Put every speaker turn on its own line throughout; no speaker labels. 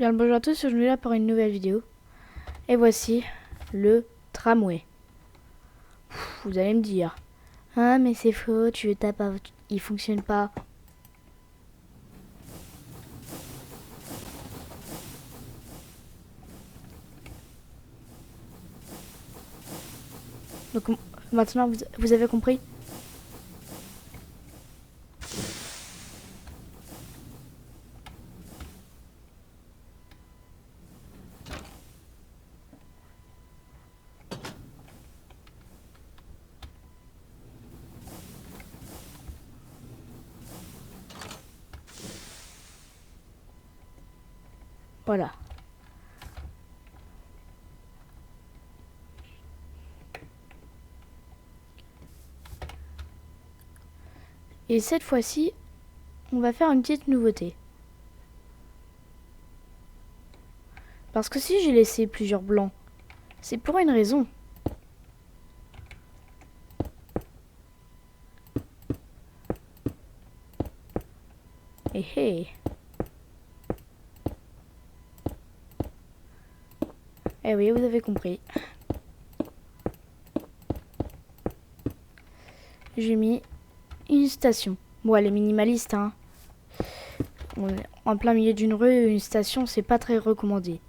Bien le bonjour à tous, je suis là pour une nouvelle vidéo. Et voici le tramway. Vous allez me dire, ah mais c'est faux, tu le tapes, il fonctionne pas. Donc maintenant vous avez compris. Voilà. Et cette fois-ci, on va faire une petite nouveauté. Parce que si j'ai laissé plusieurs blancs, c'est pour une raison. Eh eh. Eh oui, vous avez compris. J'ai mis une station. Bon, elle est minimaliste, hein. On est en plein milieu d'une rue, une station, c'est pas très recommandé.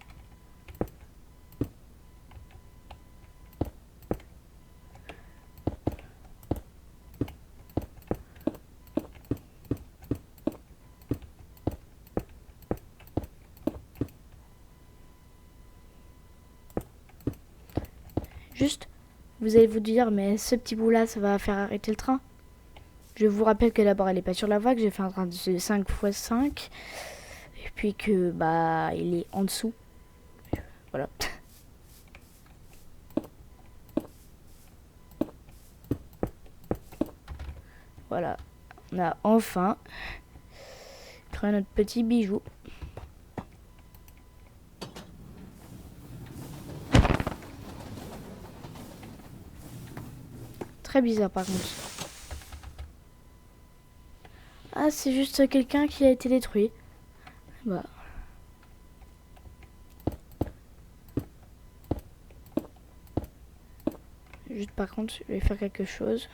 Juste, vous allez vous dire, mais ce petit bout là, ça va faire arrêter le train. Je vous rappelle que d'abord elle est pas sur la voie, que j'ai fait un train de 5 x 5. Et puis que bah il est en dessous. Voilà. Voilà. On a enfin créé notre petit bijou. Très bizarre par contre. Ah, c'est juste quelqu'un qui a été détruit. Bah. Juste par contre, je vais faire quelque chose.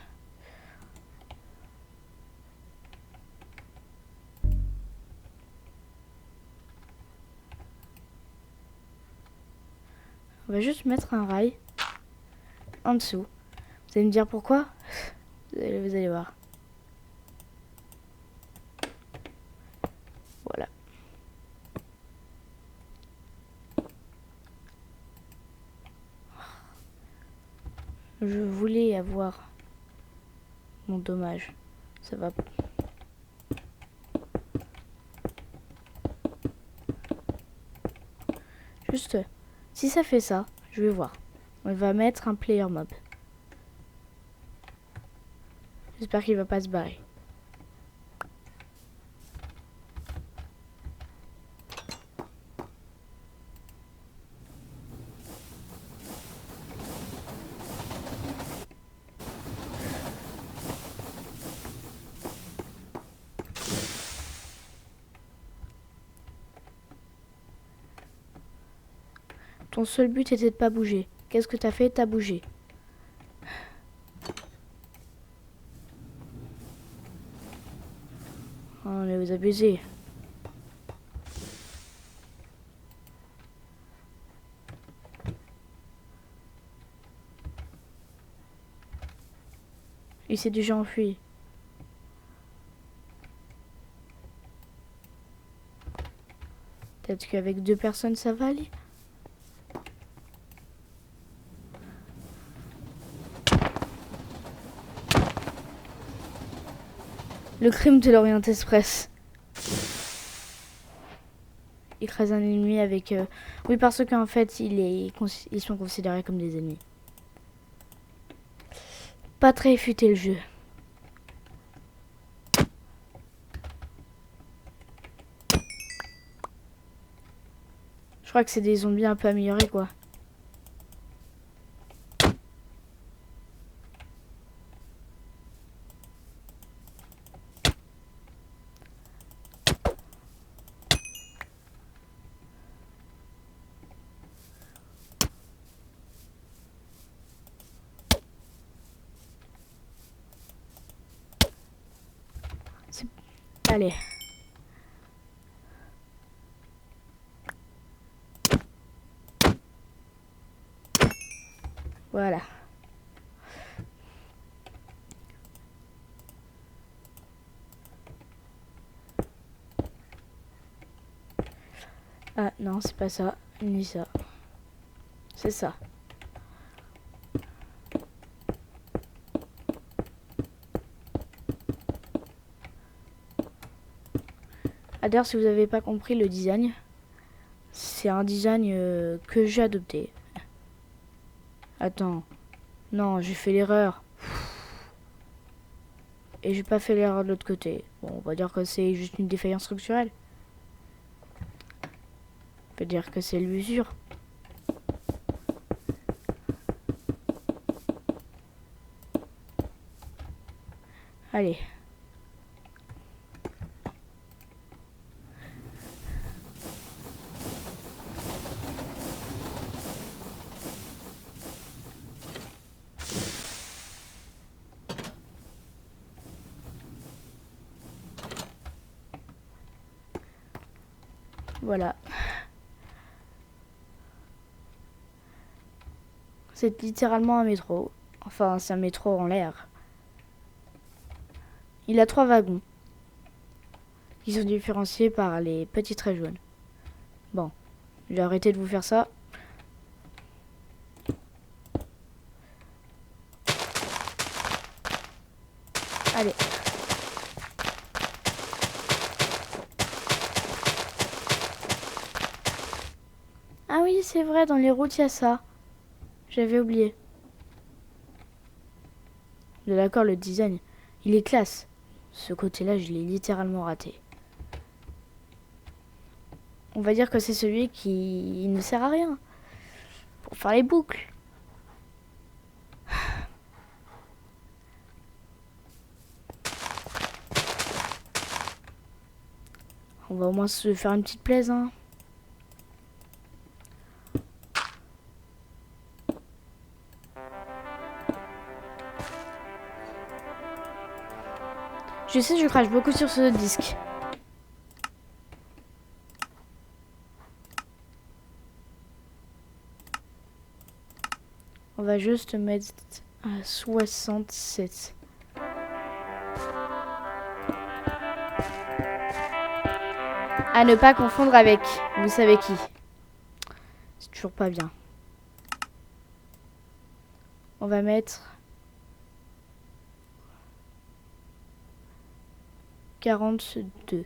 On va juste mettre un rail en dessous. Vous allez me dire pourquoi? Vous allez voir. Voilà. Je voulais avoir mon dommage. Ça va pas. Juste, si ça fait ça, je vais voir. On va mettre un player mob. J'espère qu'il va pas se barrer. Ton seul but était de pas bouger. Qu'est-ce que t'as fait? T'as bougé. Oh, mais vous abusez. Il s'est déjà enfui. Peut-être qu'avec 2 personnes, ça va aller. Le crime de l'Orient Express. Écrase un ennemi avec... Oui, parce qu'en fait, ils sont considérés comme des ennemis. Pas très futé le jeu. Je crois que c'est des zombies un peu améliorés, quoi. Allez. Voilà. Ah non, c'est pas ça, ni ça. C'est ça. Ah, d'ailleurs, si vous n'avez pas compris le design, c'est un design que j'ai adopté. Attends. Non, j'ai fait l'erreur. Et j'ai pas fait l'erreur de l'autre côté. Bon, on va dire que c'est juste une défaillance structurelle. On peut dire que c'est l'usure. Allez. Voilà. C'est littéralement un métro. Enfin, c'est un métro en l'air. Il a 3 wagons. Qui sont différenciés par les petits traits jaunes. Bon. Je vais arrêter de vous faire ça. Allez. Ah oui, c'est vrai, dans les routes, il y a ça. J'avais oublié. D'accord, le design, il est classe. Ce côté-là, je l'ai littéralement raté. On va dire que c'est celui qui ne sert à rien. Pour faire les boucles. On va au moins se faire une petite plaise, hein. Je sais, je crache beaucoup sur ce disque. On va juste mettre à 67. À ne pas confondre avec, vous savez qui. C'est toujours pas bien. On va mettre 42.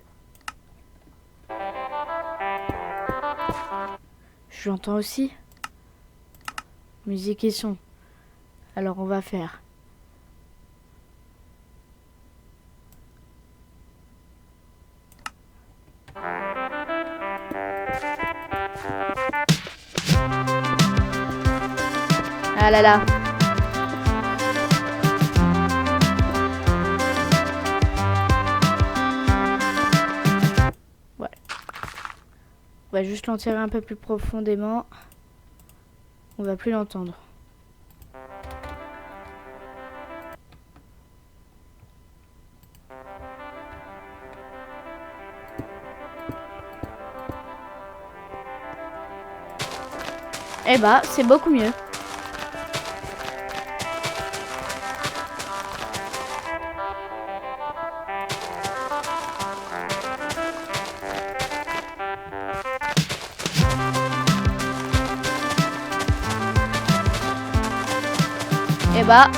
J'entends aussi musique et son. Alors on va faire ah là là. Ouais. On va juste l'enterrer un peu plus profondément. On va plus l'entendre. Eh bah, c'est beaucoup mieux. Eh bah.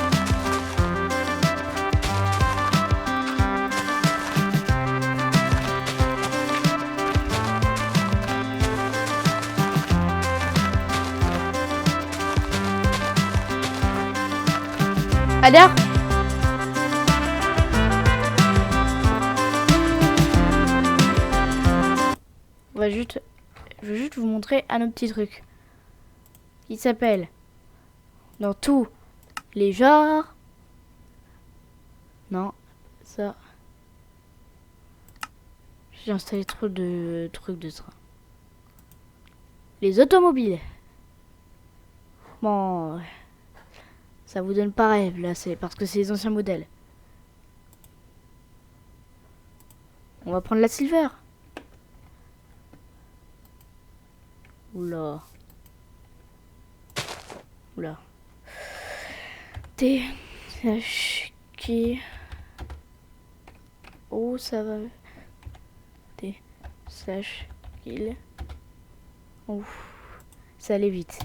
Alors, je vais juste vous montrer un autre petit truc. Il s'appelle dans tous les genres. Non, ça. J'ai installé trop de trucs de train. Les automobiles. Bon, ça vous donne pas rêve là, c'est parce que c'est les anciens modèles. On va prendre la silver. Oula. Oula. T. H. Qui. Oh, ça va. T. Slash. Kill. Ouf. Ça allait vite.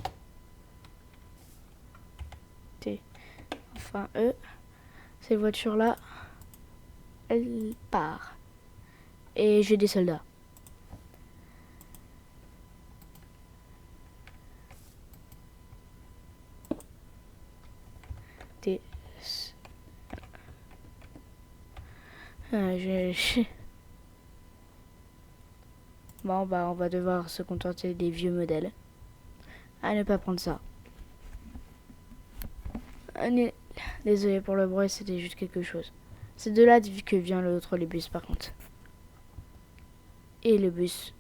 T. Enfin, E. Cette voiture-là, elle part. Et j'ai des soldats. T. Bon, bah, on va devoir se contenter des vieux modèles. À ne pas prendre ça. Désolé pour le bruit, c'était juste quelque chose. C'est de là que vient le trolleybus par contre. Et le bus.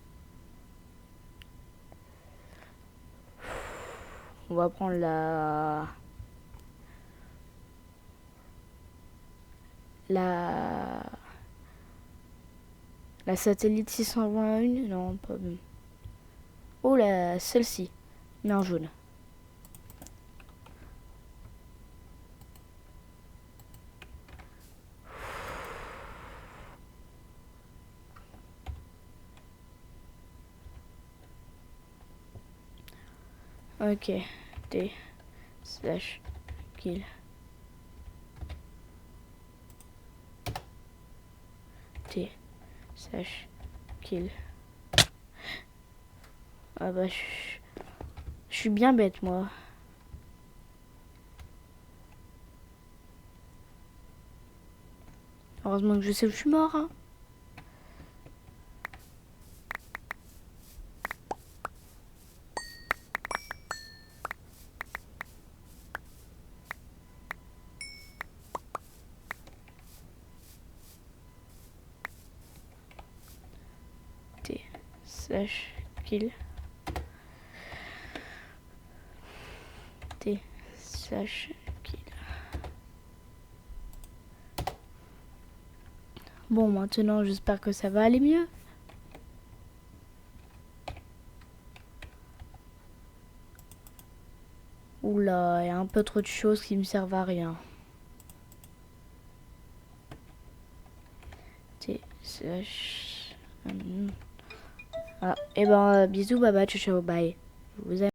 On va prendre la satellite 621. Non, pas même. Oh, celle-ci. Mais en jaune. Ok. T. Slash. Kill. T. Slash. Kill. Ah bah, je suis bien bête, moi. Heureusement que je sais où je suis mort, hein. T. Slash. Kill. T. Slash. Kill. Bon, maintenant, j'espère que ça va aller mieux. Oula, il y a un peu trop de choses qui me servent à rien. T. Slash. Ah, et ben, bisous, baba, ciao, ciao, bye. Je vous aime.